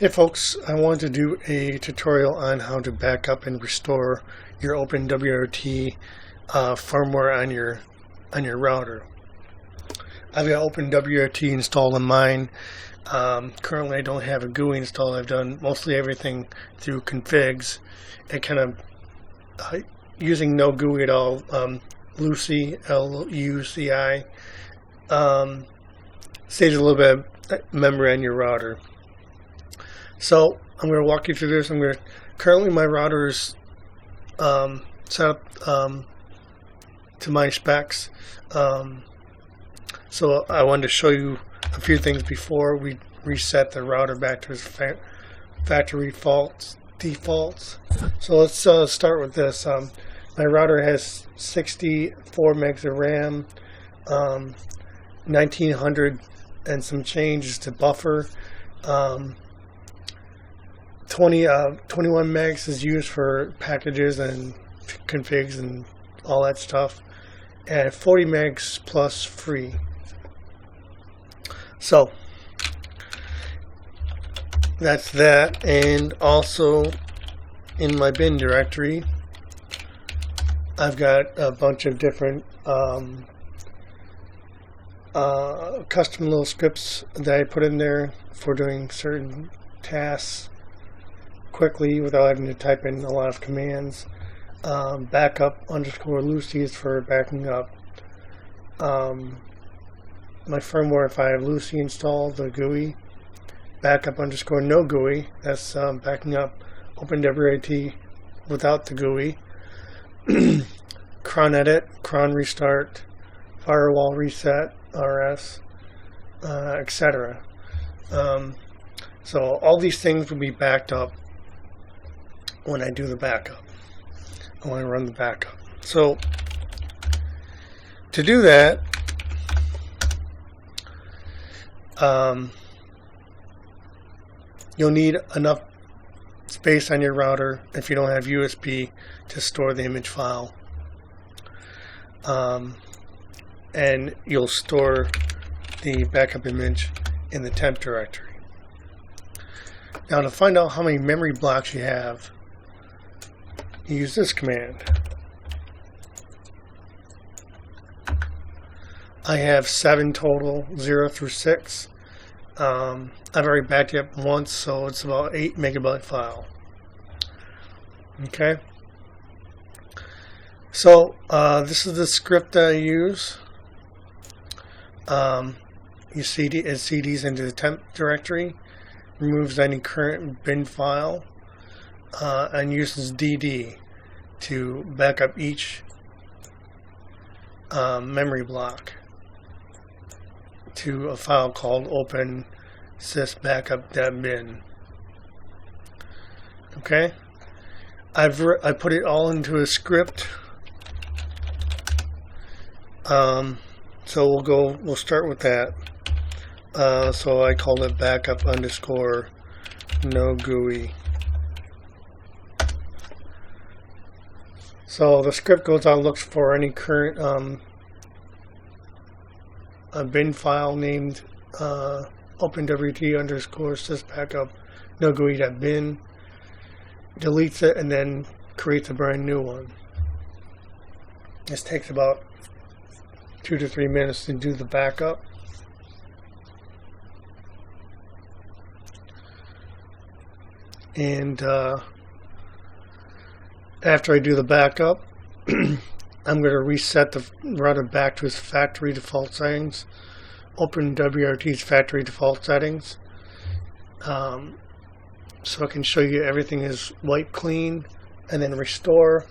Hey folks, I wanted to do a tutorial on how to back up and restore your OpenWRT firmware on your router. I've got OpenWRT installed on mine. Currently I don't have a GUI installed. I've done mostly everything through configs. It kind of using no GUI at all. Lucy, L-U-C-I, saves a little bit of memory on your router. So I'm going to walk you through this. Currently my router is set up to my specs. So I wanted to show you a few things before we reset the router back to its factory defaults. So let's start with this. My router has 64 megs of RAM, 1900 and some change is to buffer. 21 megs is used for packages and configs and all that stuff, and 40 megs plus free. So that's that. And also in my bin directory I've got a bunch of different custom little scripts that I put in there for doing certain tasks quickly without having to type in a lot of commands. Backup_Lucy is for backing up my firmware if I have Lucy installed, the GUI. Backup_no GUI, that's backing up OpenWRT without the GUI. cron edit, cron restart, firewall reset, RS, etc. So all these things will be backed up when I do the backup, when I run the backup. So to do that, you'll need enough space on your router if you don't have USB to store the image file, and you'll store the backup image in the temp directory. Now, to find out how many memory blocks you have, you use this command. I have 7 total, 0 through 6. I've already backed it up once, so it's about 8 megabyte file. Okay. So this is the script that I use. You CD it CDs into the temp directory, removes any current bin file, and uses DD to back up each memory block to a file called OpenWRT.bin. Okay, I put it all into a script. So we'll start with that. So I called it backup_no GUI. So the script goes out and looks for any current a bin file named OpenWRT_sysbackup no GUI.bin, deletes it, and then creates a brand new one. This takes about 2 to 3 minutes to do the backup. And after I do the backup, I'm going to reset the router back to its factory default settings, OpenWRT's factory default settings, so I can show you everything is wipe clean, and then restore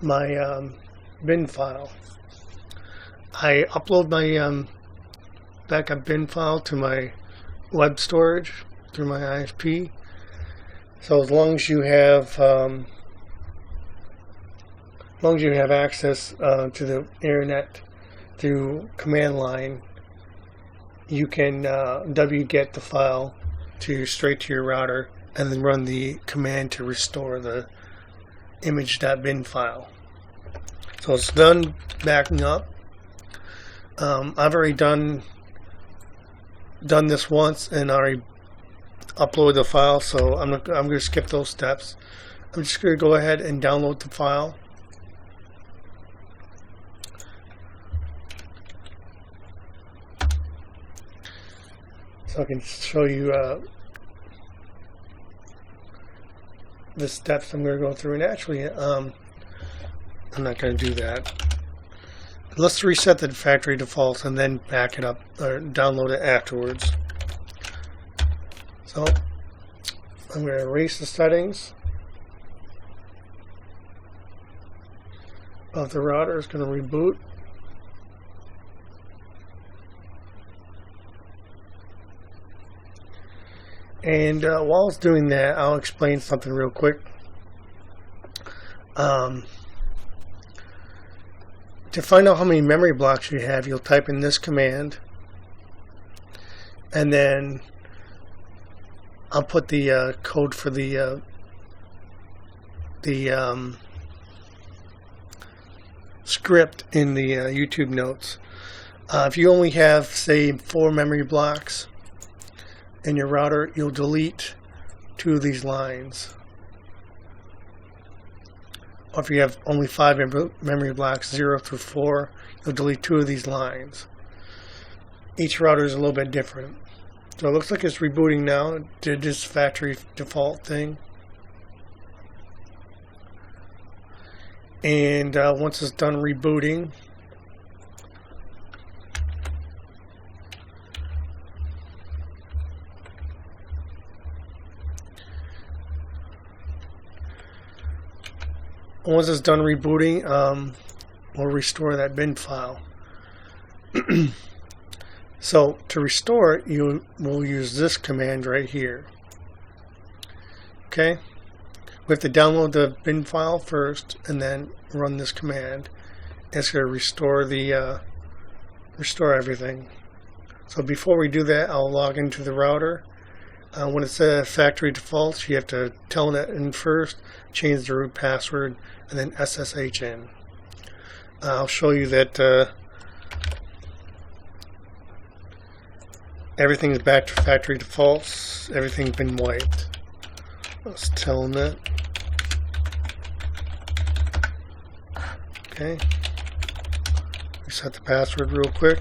my bin file. I upload my backup bin file to my web storage through my ISP. So as long as you have access to the internet through command line, you can wget the file straight to your router and then run the command to restore the image.bin file. So it's done backing up. I've already done this once and already upload the file, so I'm going to skip those steps. I'm just going to go ahead and download the file. So I can show you the steps I'm going to go through. And actually, I'm not going to do that. Let's reset the factory defaults and then back it up or download it afterwards. So I'm going to erase the settings of the router. It's going to reboot. And while it's doing that, I'll explain something real quick. To find out how many memory blocks you have, you'll type in this command, and then I'll put the code for the script in the YouTube notes. If you only have, say, 4 memory blocks in your router, you'll delete 2 of these lines. Or if you have only 5 memory blocks, 0 through 4, you'll delete 2 of these lines. Each router is a little bit different. So it looks like it's rebooting now. It did this factory default thing. And once it's done rebooting, we'll restore that bin file. So to restore it, you will use this command right here. Okay, we have to download the bin file first and then run this command. It's going to restore the restore everything. So before we do that, I'll log into the router. When it says factory defaults, you have to telnet in first, change the root password, and then SSH in. I'll show you that everything is back to factory defaults. Everything's been wiped. Let's telnet. Okay. Reset the password real quick.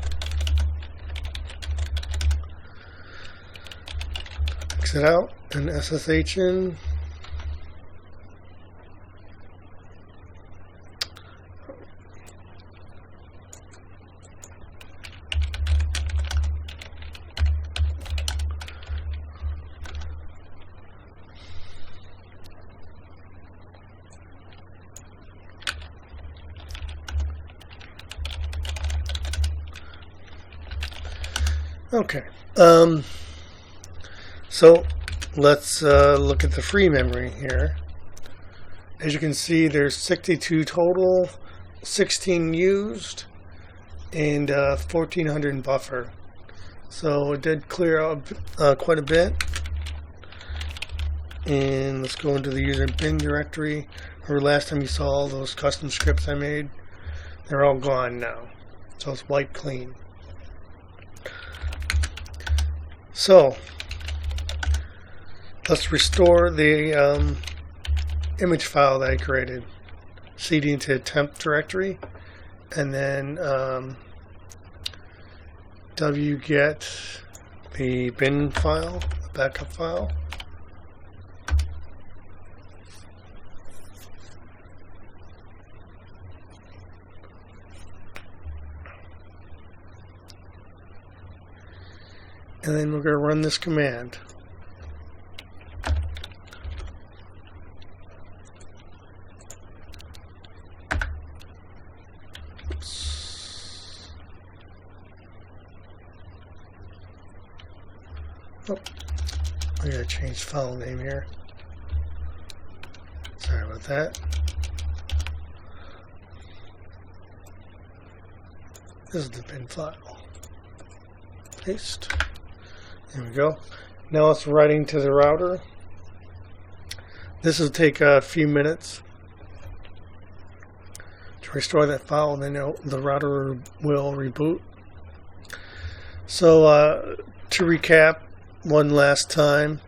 Exit out and SSH in. Okay, so let's look at the free memory here. As you can see, there's 62 total, 16 used, and 1400 in buffer. So it did clear out quite a bit. And let's go into the user bin directory. Remember last time you saw all those custom scripts I made? They're all gone now. So it's wiped clean. So let's restore the image file that I created. CD into temp directory, and then wget the bin file, the backup file. And then we're going to run this command. Oops. Oh, I got to change file name here. Sorry about that. This is the bin file. Paste. There we go. Now it's writing to the router. This will take a few minutes to restore that file, and then the router will reboot. So to recap, one last time.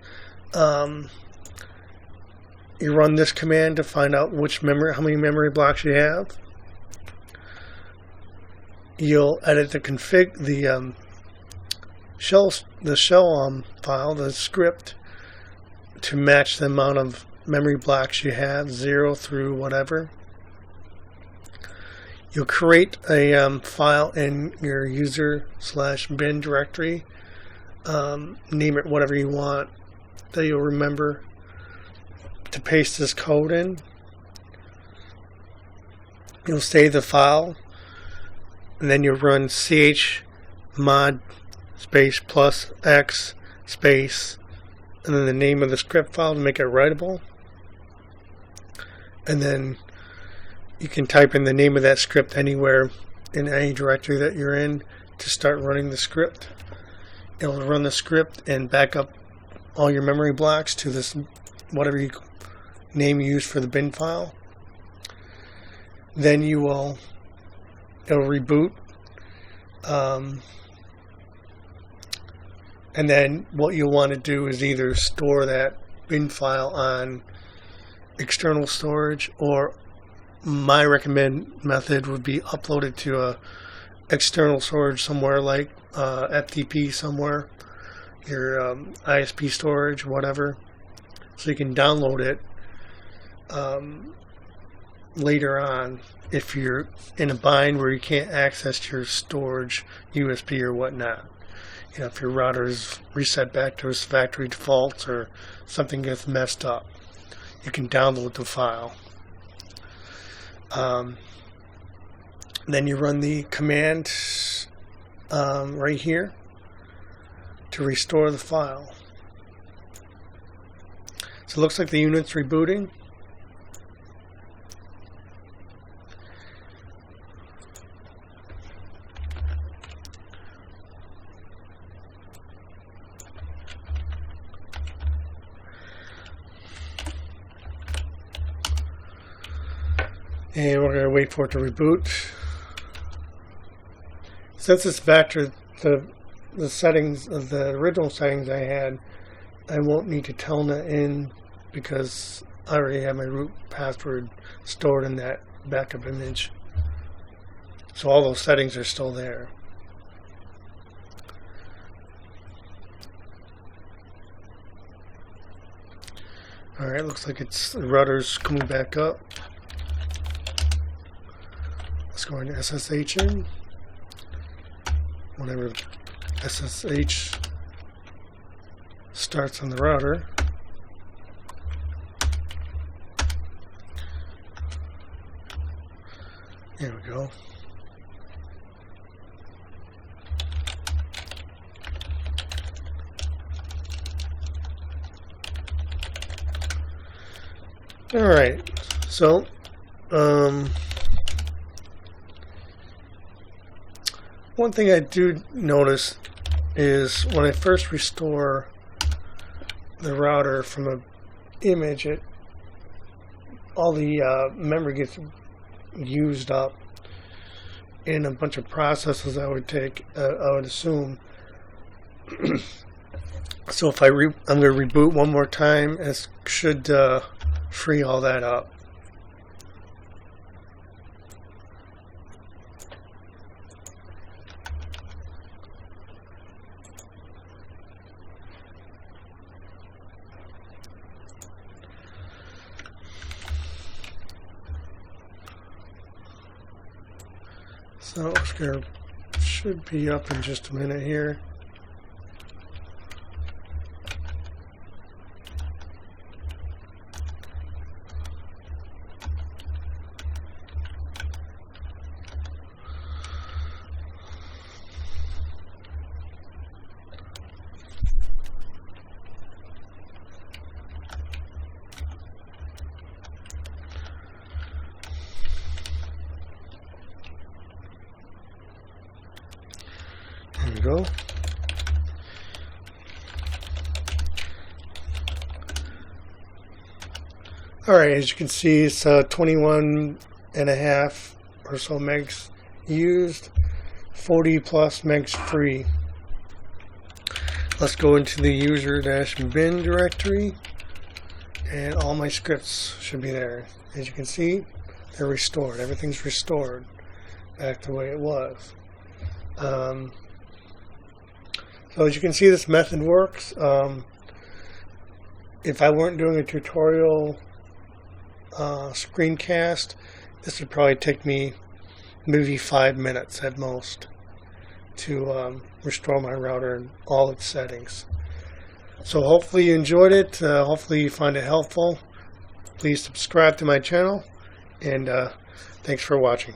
You run this command to find out how many memory blocks you have. You'll edit the config, the shell file, the script, to match the amount of memory blocks you have, 0 through whatever. You'll create a file in your user/bin directory. Name it whatever you want that you'll remember to paste this code in. You'll save the file, and then you'll run chmod space plus x space and then the name of the script file to make it writable. And then you can type in the name of that script anywhere in any directory that you're in to start running the script. It'll run the script and back up all your memory blocks to this whatever name you use for the bin file. Then it'll reboot. And then what you'll want to do is either store that bin file on external storage, or my recommended method would be upload it to a external storage somewhere like FTP somewhere, your ISP storage, whatever, so you can download it later on if you're in a bind where you can't access your storage USB or whatnot. You know, if your router is reset back to its factory defaults or something gets messed up, you can download the file. Then you run the command right here to restore the file. So it looks like the unit's rebooting. And we're going to wait for it to reboot. Since it's back to the settings of the original settings I had, I won't need to telnet in because I already have my root password stored in that backup image. So all those settings are still there. Alright, looks like the router's coming back up. Let's go into SSH in. Whenever SSH starts on the router. There we go. Alright, so one thing I do notice is when I first restore the router from an image, all the memory gets used up in a bunch of processes I would assume. So if I'm going to reboot one more time, it should free all that up. So it should be up in just a minute here. There we go. Alright, as you can see, it's 21.5 or so megs used, 40 plus megs free. let's go into the user-bin directory, and all my scripts should be there. As you can see, they're restored. Everything's restored back the way it was. So as you can see, this method works. If I weren't doing a tutorial screencast, this would probably take me maybe 5 minutes at most to restore my router and all its settings. So hopefully you enjoyed it. Hopefully you find it helpful. Please subscribe to my channel, and thanks for watching.